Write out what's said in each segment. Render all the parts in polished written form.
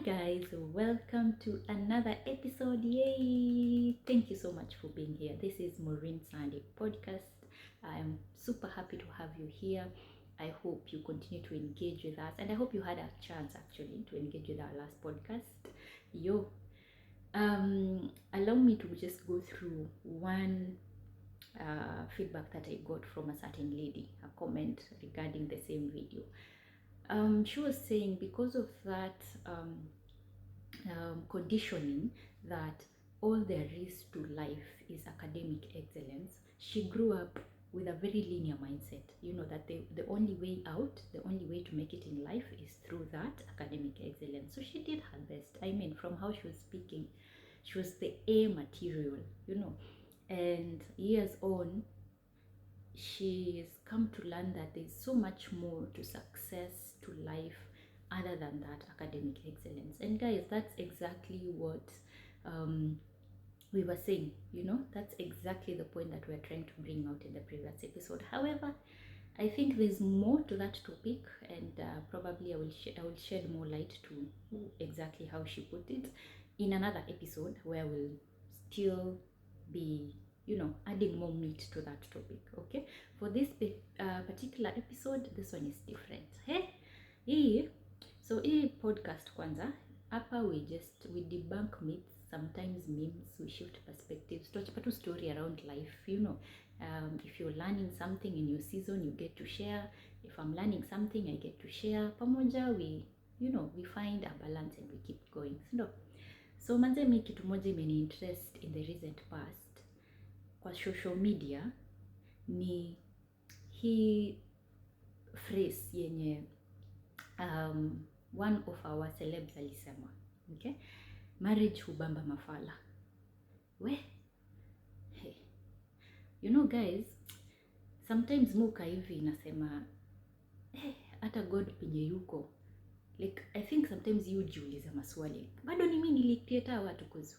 guys, welcome to another episode. Yay! Thank you so much for being here. This is Sunday podcast. I am super happy to have you here. I hope you continue to engage with us, and I hope you had a chance actually to engage with our last podcast. Allow me to just go through one feedback that I got from a certain lady, a comment regarding the same video. She was saying because of that conditioning that all there is to life is academic excellence, she grew up with a very linear mindset, that the only way out, the only way to make it in life is through that academic excellence. So she did her best. I mean, from how she was speaking, she was the A material, and years on, she's come to learn that there's so much more to success, to life, other than that academic excellence. And guys, that's exactly what we were saying, that's exactly the point that we're trying to bring out in the previous episode. However, I think there's more to that topic, and probably I will shed more light to exactly how she put it in another episode, where we'll still be adding more meat to that topic. Okay, for this particular episode, this one is different. Hey, so hii podcast kwanza hapa we debunk myths, sometimes memes, we shift perspectives, tuachapa tu story around life. If you're learning something in your season, you get to share. If I'm learning something, I get to share. Pamoja we find a balance and we keep going. So manze, mi kitu moja imeni interest in the recent past kwa social media ni hii phrase yenye one of our celebs alisema, okay? Marriage hubamba Mafala. Hey. Guys, sometimes muka hivi inasema hata God penye yuko, like I think sometimes you jiuliza maswali, bado ni mimi nilikreta watu, cause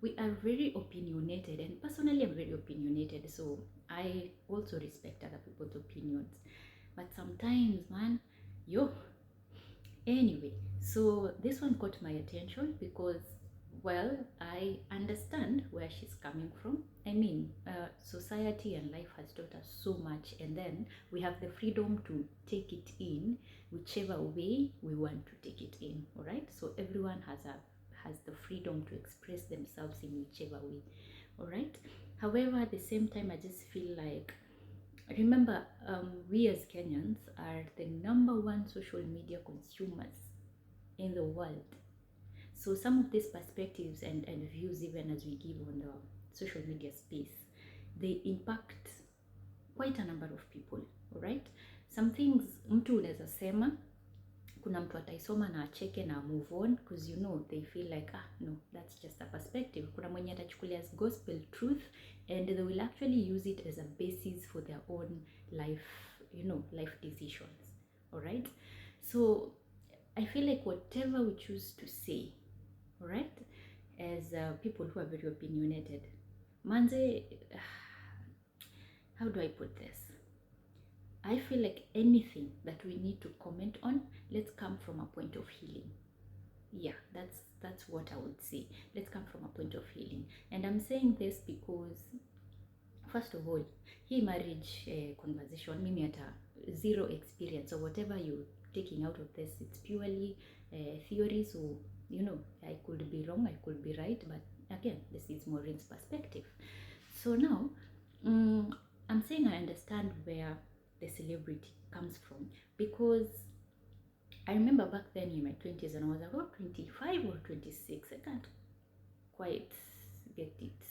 we are very opinionated, and personally I'm very opinionated, so I also respect other people's opinions. But sometimes, man, anyway, so this one caught my attention because, well, I understand where she's coming from. I mean, society and life has taught us so much, and then we have the freedom to take it in whichever way we want to take it in. All right, so everyone has the freedom to express themselves in whichever way. All right, however, at the same time, I just feel like, remember, we as Kenyans are the #1 social media consumers in the world. So some of these perspectives and views, even as we give on the social media space, they impact quite a number of people. All right, some things mtu unaweza sema, kuna mtu ataisoma na acheke na move on, because they feel like no, that's just a perspective. Kuna mwenye atachukulia as gospel truth, and they will actually use it as a basis for their own life, life decisions. All right, so I feel like whatever we choose to say, all right, as people who are very opinionated, manze, how do I put this? I feel like anything that we need to comment on, let's come from a point of healing. Yeah, that's what I would say. Let's come from a point of healing. And I'm saying this because, first of all, hii marriage conversation, mimi hata zero experience, so whatever you're taking out of this, it's purely theory. So I could be wrong, I could be right, but again, this is Maureen's perspective. So now I'm saying I understand where the celebrity comes from, because I remember back then in my 20s, and I was about 25 or 26, I can't quite get it,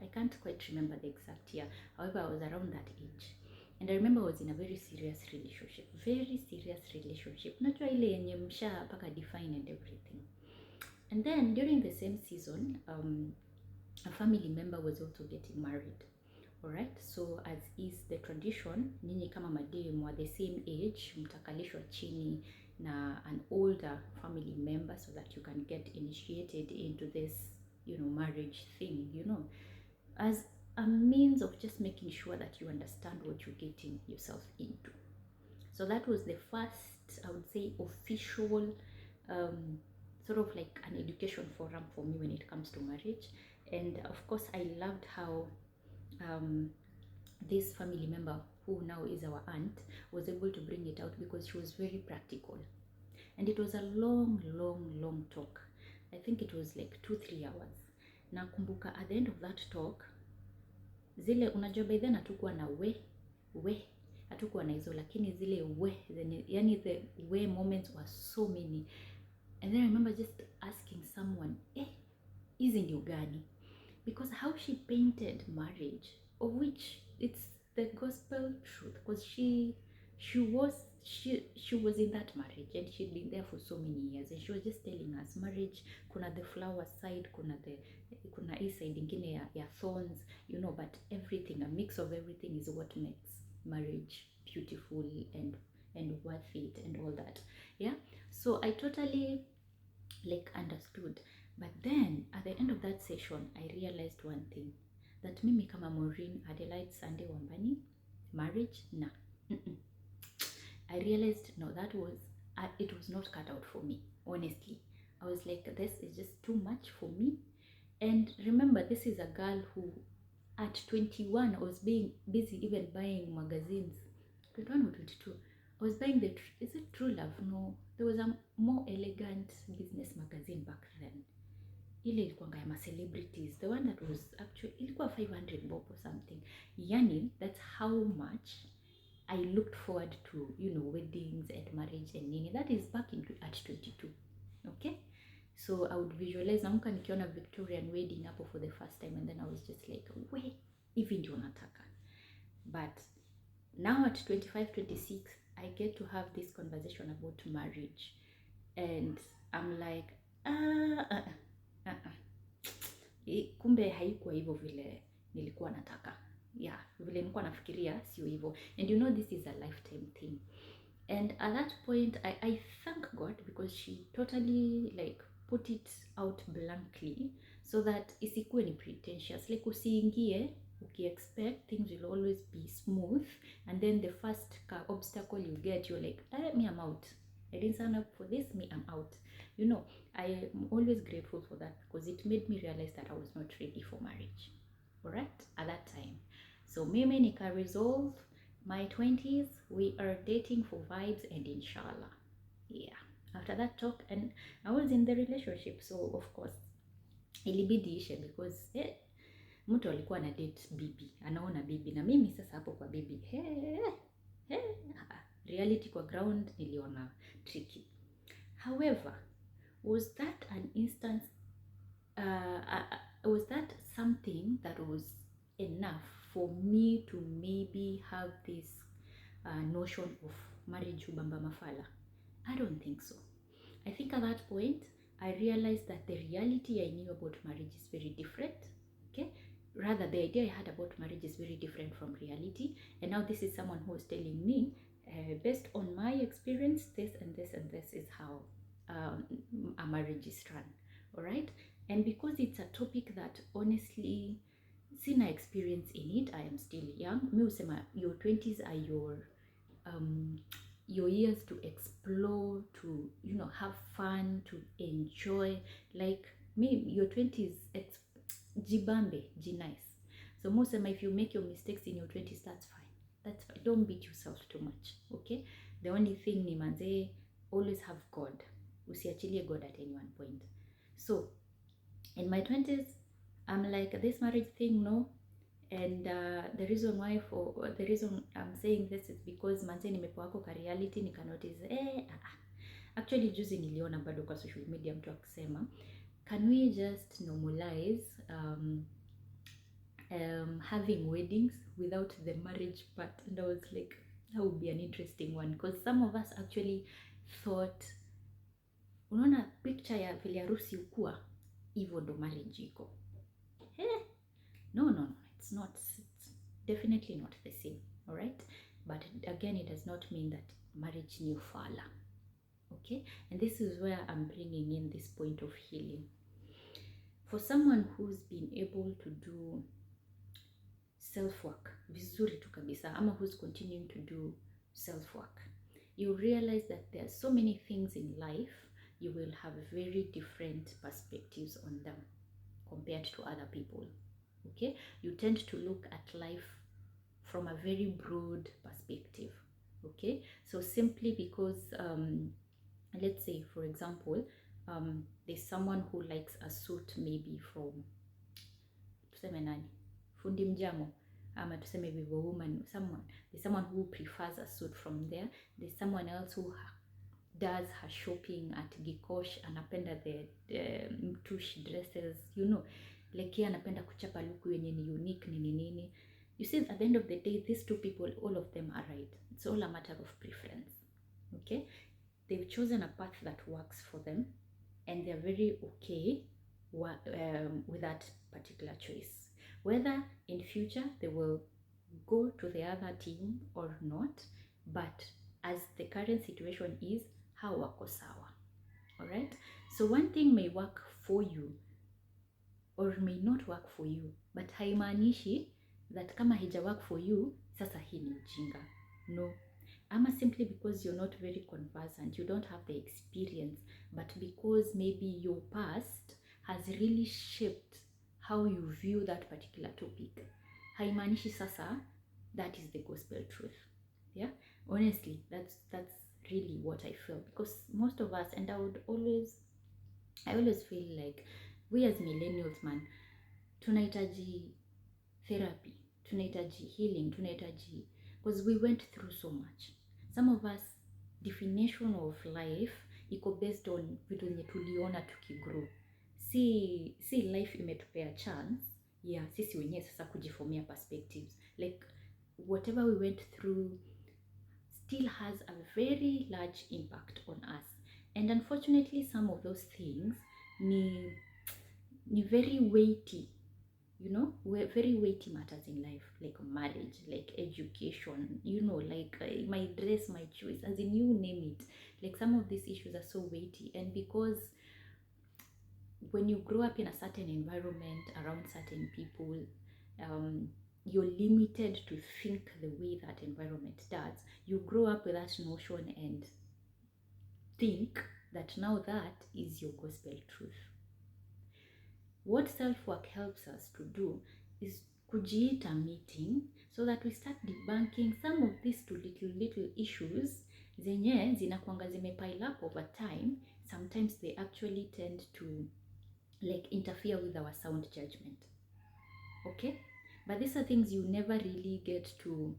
I can't quite remember the exact year. However, I was around that age, and I remember I was in a very serious relationship. Najua ile yenye msha paka define and everything. And then during the same season, a family member was also getting married. Alright, so as is the tradition, nyinyi kama mademu wa the same age, mtakalishwa chini na an older family member so that you can get initiated into this, marriage thing, as a means of just making sure that you understand what you're getting yourself into. So that was the first, I would say, official sort of like an education forum for me when it comes to marriage. And of course, I loved how this family member, who now is our aunt, was able to bring it out because she was very practical. And it was a long talk. I think it was like 2-3 hours. Nakumbuka at the end of that talk, zile unajua by then hatukuwa na we hatukuwa na hizo, lakini zile zenye, yani the we moments were so many. And then I remember just asking someone, hizi ndio gani? Because how she painted marriage, of which it's the gospel truth, because she was in that marriage and she'd been there for so many years, and she was just telling us marriage, kuna the flower side, kuna hii side ingine ya thorns, you know, but everything, a mix of everything is what makes marriage beautiful and worth it and all that. Yeah, so I totally like understood. But then at the end of that session, I realized one thing, that mimi kama Maureen Adelaide Sunday Wambani, marriage, nah. I realized, no, that was, it was not cut out for me, honestly. I was like, this is just too much for me. And remember, this is a girl who at 21 was being busy even buying magazines. 21 or 22. I was buying is it True Love? No, there was a more elegant business magazine back then. Ile ilikuwa ya celebrities. The one that was actually ilikuwa 500 bob or something. Yani, that's how much I looked forward to, you know, weddings and marriage and nini. That is back at 22. Okay? So I would visualize namuka nikiona Victorian wedding hapo for the first time, and then I was just like, wait, hivi ndio nataka. But now at 25, 26, I get to have this conversation about marriage, and I'm like, kumbe haikuwa hivyo vile nilikuwa nataka. Yeah, vile nilikuwa nafikiria sio hivyo. And you know, this is a lifetime thing. And at that point, I thank God, because she totally like put it out blankly, so that isikuwe ni pretentious. Like usiingie uki-expect things will always be smooth, and then the first obstacle you get, you're like, me, I'm out. I didn't sign up for this, me, I'm out. You know, I am always grateful for that, because it made me realize that I was not ready for marriage. Alright, at that time. So mimi nika resolve my 20s, we are dating for vibes and inshallah. Yeah. After that talk, and I was in the relationship, so of course ilibidi ishe, because mtu alikuwa na date bibi, anaona bibi, na mimi sasa hapo kwa bibi reality kwa ground niliona tricky. However, was that an instance, was that something that was enough for me to maybe have this notion of marriage Hubamba Mafala? I don't think so. I think at that point, I realized that the reality I knew about marriage is very different. Okay? Rather, the idea I had about marriage is very different from reality. And now this is someone who is telling me, based on my experience, this and this and this is how a marriage is run. All right? And because it's a topic that honestly, sina experience in it, I am still young. Mi usema, your 20s are your years to explore, to, you know, have fun, to enjoy. Like me, your 20s, jibambe, nice. So most of if you make your mistakes in your 20s, that's fine. That's fine. Don't beat yourself too much. Okay? The only thing ni manze, always have God. Usiachilie God at any one point. So in my 20s, I'm like, this marriage thing, no. And the reason I'm saying this is because manze nimepewa kwa reality, nika notice actually juzi niliona bado kwa social media mtu akisema, can we just normalize having weddings without the marriage part? And I was like, that would be an interesting one, because some of us actually thought, unaona picture ya vile harusi ukua hivyo ndo marriage iko. No, it's not. It's definitely not the same. All right, but again, it does not mean that marriage ni ufala. Okay, and this is where I'm bringing in this point of healing. For someone who's been able to do self-work vizuri tu kabisa, ama who's continuing to do self-work, you realize that there are so many things in life you will have very different perspectives on them compared to other people. Okay, you tend to look at life from a very broad perspective. Okay, so simply because let's say, for example, there's someone who likes a suit maybe from, tuseme nani, fundi mjamo, ama tuseme vivo woman, someone, there's someone who prefers a suit from there. There's someone else who does her shopping at Gikosh, anapenda the tush dresses, you know, like yeye anapenda kuchapa luku yenye ni unique nini. You see, at the end of the day, these two people, all of them are right. It's all a matter of preference. Okay, they've chosen a path that works for them, and they're very okay with that particular choice. Whether in future they will go to the other team or not, but as the current situation is, hawako sawa. All right, so one thing may work for you or may not work for you, but haimaanishi that kama hija work for you, sasa hii ni ujinga. No. Ama simply because you're not very conversant, you don't have the experience, but because maybe your past has really shaped how you view that particular topic, haimaanishi sasa that is the gospel truth. Yeah, honestly, that's really what I feel, because most of us, and I always feel like we as millennials, man, tunahitaji therapy, tunahitaji healing, tunahitaji, because we went through so much. Some of us, definition of life iko based on vitu yenye tuliona tukigrow. Si life imetupea chance yeah, sisi wenyewe sasa kujifomia perspectives, like whatever we went through still has a very large impact on us, and unfortunately some of those things ni very weighty, you know, very weighty matters in life, like marriage, like education, you know, like my dress, my choice, as in you name it. Like some of these issues are so weighty, and because when you grow up in a certain environment around certain people, you're limited to think the way that environment does. You grow up with that notion and think that now that is your gospel truth. What self-work helps us to do is kujiita meeting, so that we start debunking some of these two little issues zenye zinakuanga zimepile up over time. Sometimes they actually tend to like interfere with our sound judgment. Okay, but these are things you never really get to,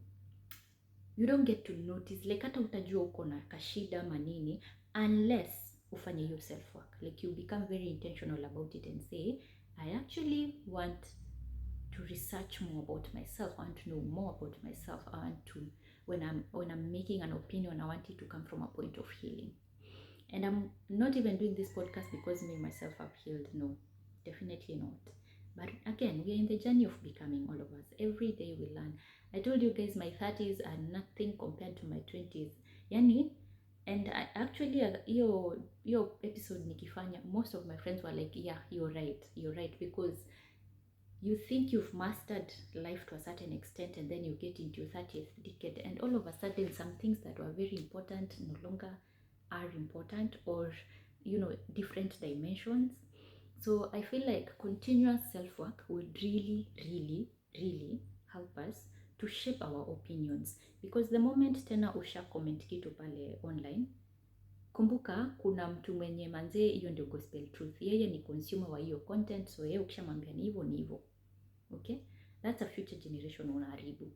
you don't get to notice, like hata utajua uko na kashida manini unless ufanye hiyo self work. Like you become very intentional about it and say, I actually want to research more about myself, I want to know more about myself, I want to, when I'm making an opinion, I want it to come from a point of healing. And I'm not even doing this podcast because me myself have healed, no, definitely not. But again, we are in the journey of becoming, all of us. Every day we learn. I told you guys my 30s are nothing compared to my 20s. Yani, and I actually, your episode nikifanya, most of my friends were like, yeah, you're right, because you think you've mastered life to a certain extent, and then you get into your 30th decade, and all of a sudden some things that were very important no longer are important, or you know, different dimensions. So I feel like continuous self-work would really help us to shape our opinions, because the moment tena usha comment kitu pale online, kumbuka kuna mtu mwenye manze hiyo ndio gospel truth, yeye ni consumer wa hiyo content, so yeye ukishamwambia ni hivyo. Okay, that's a future generation unaharibu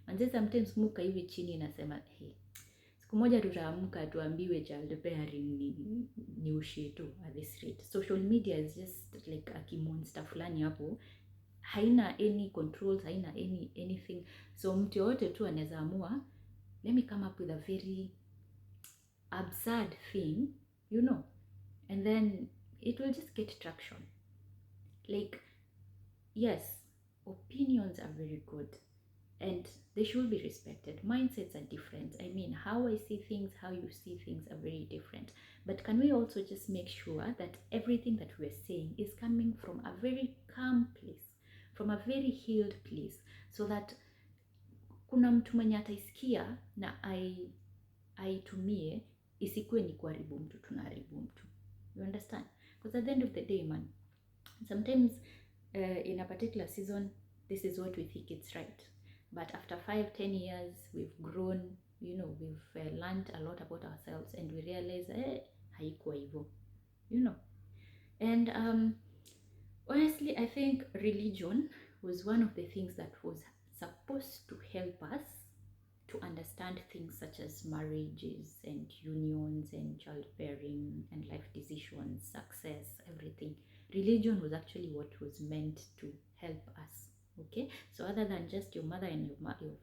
manze. Sometimes muka hivi chini nasema hey, siku moja tutaamka tuambiwe child bearing ni ushetu at this rate. Social media is just like a kimonster fulani hapo, haina any controls, haina anything. So mtu yote tu anaweza amua, let me come up with a very absurd thing, you know, and then it will just get traction. Like, yes, opinions are very good and they should be respected. Mindsets are different. I mean, how I see things, how you see things are very different. But can we also just make sure that everything that we're saying is coming from a very calm place, from a very healed place, so that kuna mtu mwenye ataisikia na aitumie isikuwe ni kuharibu mtu, tunaharibu mtu. You understand? Because at the end of the day, man, sometimes in a particular season, this is what we think it's right. But after 5-10 years, we've grown, you know, we've learned a lot about ourselves, and we realize, haikuwa hivyo, you know. And honestly, I think religion was one of the things that was supposed to help us to understand things such as marriages and unions and childbearing and life decisions, success, everything. Religion was actually what was meant to help us. Okay, so other than just your mother and your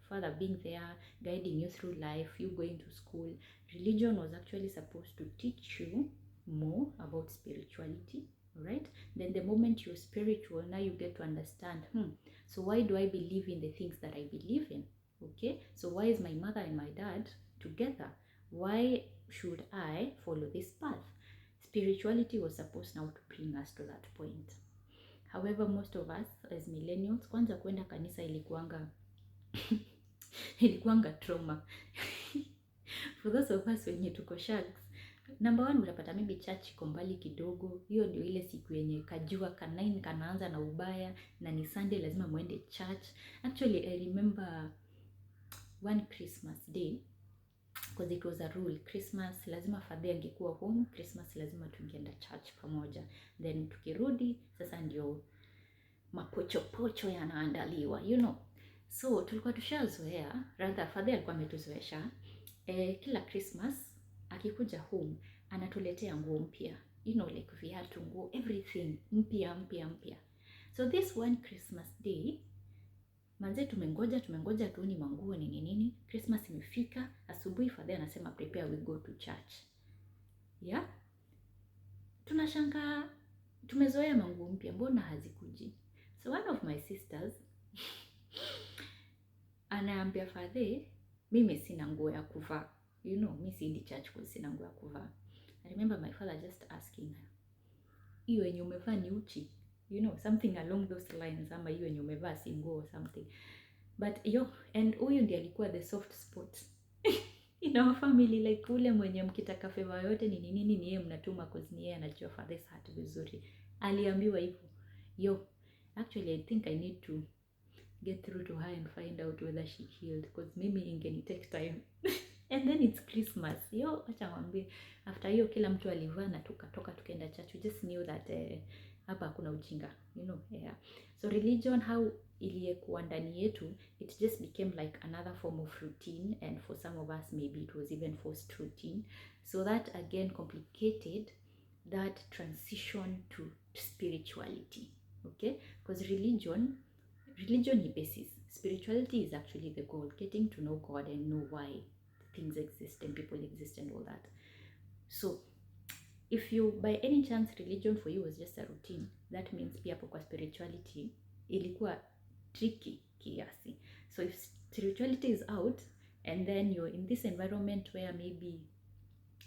father being there guiding you through life, you going to school, religion was actually supposed to teach you more about spirituality. Right? Then the moment you're spiritual, now you get to understand, so why do I believe in the things that I believe in? Okay, so why is my mother and my dad together? Why should I follow this path? Spirituality was supposed now to bring us to that point. However, most of us as millennials, kwanza kwenda kanisa ilikuanga ilikuanga trauma. For those of us wenye tuko shags, number one, unapata maybe church iko mbali kidogo. Hiyo ndio ile siku yenye kajua ka9 kanaanza na ubaya, na ni Sunday lazima muende church. Actually, I remember one Christmas day, because it was a rule. Christmas lazima father angekuwa home, Christmas lazima tungeenda church pamoja. Then tukirudi sasa ndio mapochopocho yanaandaliwa, you know. So tulikuwa tushazoea, rather father alikuwa ametuzoesha, kila Christmas akikuja home anatuletea nguo mpya, you know, like viatu, nguo, everything mpya. So this one Christmas day, manze tumengoja tuoni manguo nini. Christmas imefika, asubuhi father anasema prepare, we go to church. Yeah, tunashangaa, tumezoea manguo mpya, mbona hazikuji? So one of my sisters anaambia father, mimi sina nguo ya kuvaa, you know, mimi siendi church kwa sina nguo ya kuvaa. I remember my father just asking her, hiyo yenye umevaa ni uchi, you know, something along those lines, ama hiyo yenye umevaa si nguo or something. But and huyu ndiye alikuwa the soft spot in our family, like ule mwenye mkitaka favor yote ni nini ni yeye mnatuma, cause ni yeye anajua father's heart vizuri. Aliambiwa hivyo. Actually, I think I need to get through to her and find out whether she healed, because maybe ingeni take time. And then it's Christmas. Acha mwambie, after hiyo kila mtu alivaa na tukatoka tukaenda church. We just knew that hapa hakuna ujinga, you know. Yeah. So religion, how iliyekuwa ndani yetu, it just became like another form of routine, and for some of us maybe it was even forced routine. So that again complicated that transition to spirituality. Okay, because religion ni basis, spirituality is actually the goal, getting to know God and know why things exist and people exist and all that. So if you by any chance religion for you was just a routine, that means pia kwa spirituality ilikuwa tricky kiasi. So if spirituality is out and then you're in this environment where maybe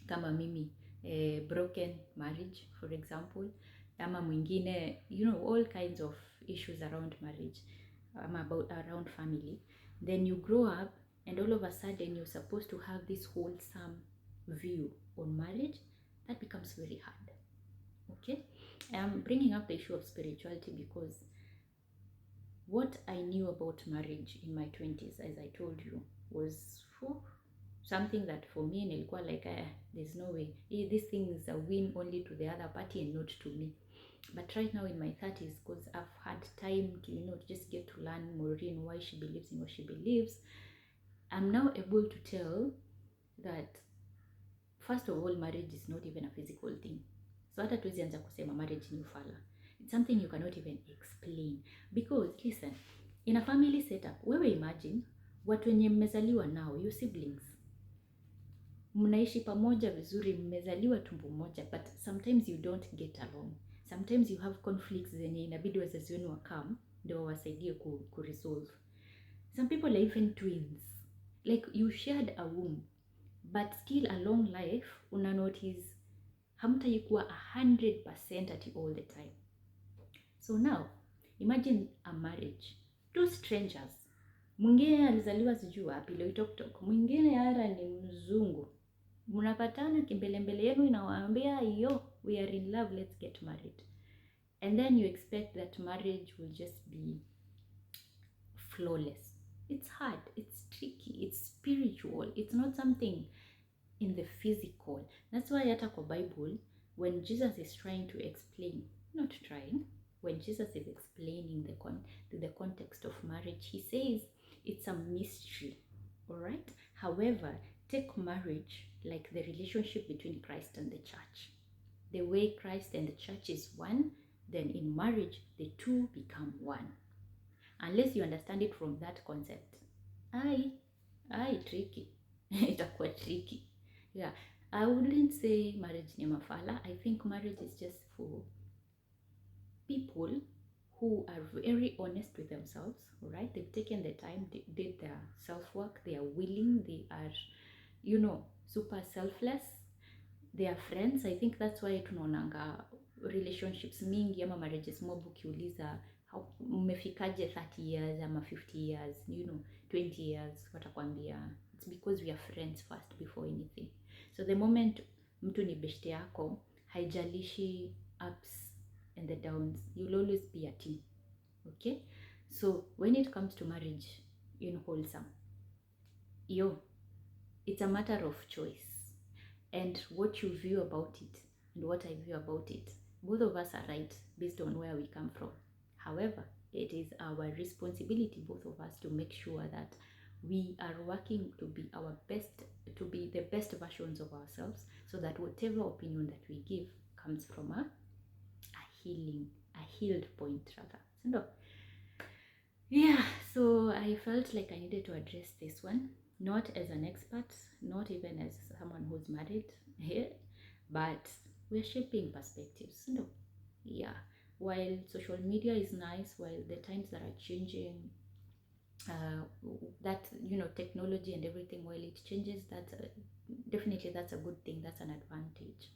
kama mimi broken marriage for example, ama mwingine, you know, all kinds of issues around marriage, around family, then you grow up and all of a sudden you're supposed to have this wholesome view on marriage. That becomes very hard. Okay, I'm bringing up the issue of spirituality because what I knew about marriage in my 20s, as I told you, was something that for me nilikuwa like, there's no way, this thing is a win only to the other party and not to me. But right now in my 30s, because I've had time to, you know, to just get to learn Maureen why she believes in what she believes, I'm now able to tell that first of all, marriage is not even a physical thing. So hata tuwezi anza kusema marriage ni ufala. It's something you cannot even explain. Because listen, in a family setup, wewe imagine watu wenye mmezaliwa nao, your siblings, mnaishi pamoja vizuri, mmezaliwa tumbo moja, but sometimes you don't get along. Sometimes you have conflicts zenye inabidi wazazi wenu wakam ndio wasaidie ku resolve. Some people are even twins. Like you shared a womb, but still along life una notice hamtaikuwa 100% at all the time. So now imagine a marriage, two strangers, mwingine alizaliwa sijui wapi Loitoktok, mwingine ara ni mzungu, mnapatana kimbelembele yenu inawaambia yo, we are in love, let's get married, and then you expect that marriage will just be flawless. It's hard, it's tricky, it's spiritual, it's not something in the physical. That's why hata kwa Bible, when Jesus is trying to explain, not trying, when Jesus is explaining the context of marriage, he says it's a mystery, all right? However, take marriage like the relationship between Christ and the church. The way Christ and the church is one, then in marriage, the two become one. Unless you understand it from that concept, tricky. Itakuwa tricky. Yeah, I wouldn't say marriage ni mafala. I think marriage is just for people who are very honest with themselves, right? They've taken the time, they did their self-work, they are willing, they are, super selfless. They are friends. I think that's why tunaonanga relationships mingi ama marriages mob ukiuliza mmefikaje 30 years ama 50 years, 20 years, watakwambia it's because we are friends first before anything. So the moment mtu ni beshte yako, haijalishi ups and the downs, you'll always be a team. Okay? So when it comes to marriage in wholesome, it's a matter of choice. And what you view about it and what I view about it, both of us are right based on where we come from. However, it is our responsibility, both of us, to make sure that we are working to be our best, to be the best versions of ourselves, so that whatever opinion that we give comes from a healed point rather. So no. Yeah, so I felt like I needed to address this one, not as an expert, not even as someone who's married here, but we're shaping perspectives. No, yeah, while social media is nice, while the times that are changing, that technology and everything, while it changes, definitely that's a good thing, that's an advantage.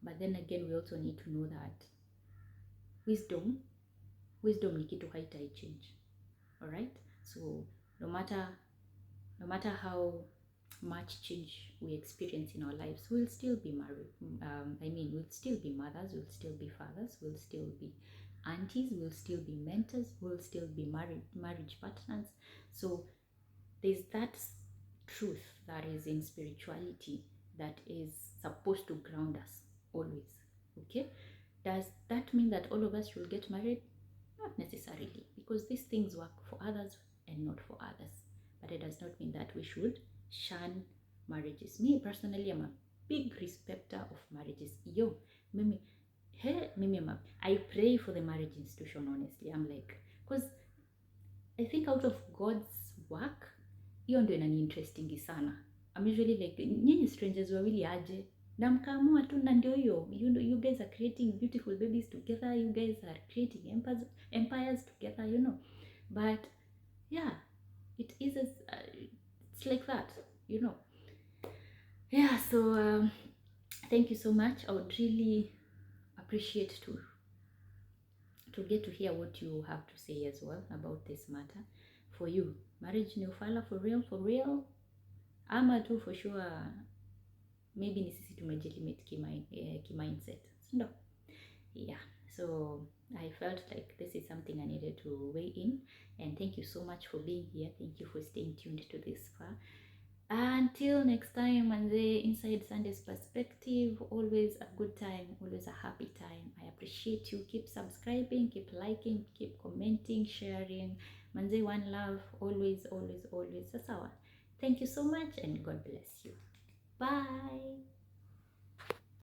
But then again, we also need to know that wisdom ni kitu haitai change. All right, so no matter how much change we experience in our lives, we'll still be married. We'll still be mothers, we'll still be fathers, we'll still be aunties, we'll still be mentors, we'll still be marriage partners. So there's that truth that is in spirituality that is supposed to ground us always. Okay, does that mean that all of us should get married? Not necessarily, because these things work for others and not for others. But it does not mean that we should shun marriages. Me personally, I'm a big respecter of marriages. I pray for the marriage institution, honestly. I'm like, because I think out of God's work, hiyo ndio inani interesting sana. I'm usually like, nyinyi strangers wawili aje, na mkaamua tu, na ndio hiyo, you guys are creating beautiful babies together, you guys are creating empires together, but yeah, it is it's like that. Yeah, so thank you so much. I would really appreciate to get to hear what you have to say as well about this matter. For you, marriage ni ufala for real, ama tu for sure maybe ni sisi tumejilimit mindset. No. Yeah, so I felt like this is something I needed to weigh in, and thank you so much for being here. Thank you for staying tuned to this far. Until next time, and the Inside Sunday's perspective, always a good time, always a happy time. I appreciate you. Keep subscribing, keep liking, keep commenting, sharing. Manze, one love, always, always, always. Sasawa. Thank you so much, and God bless you. Bye.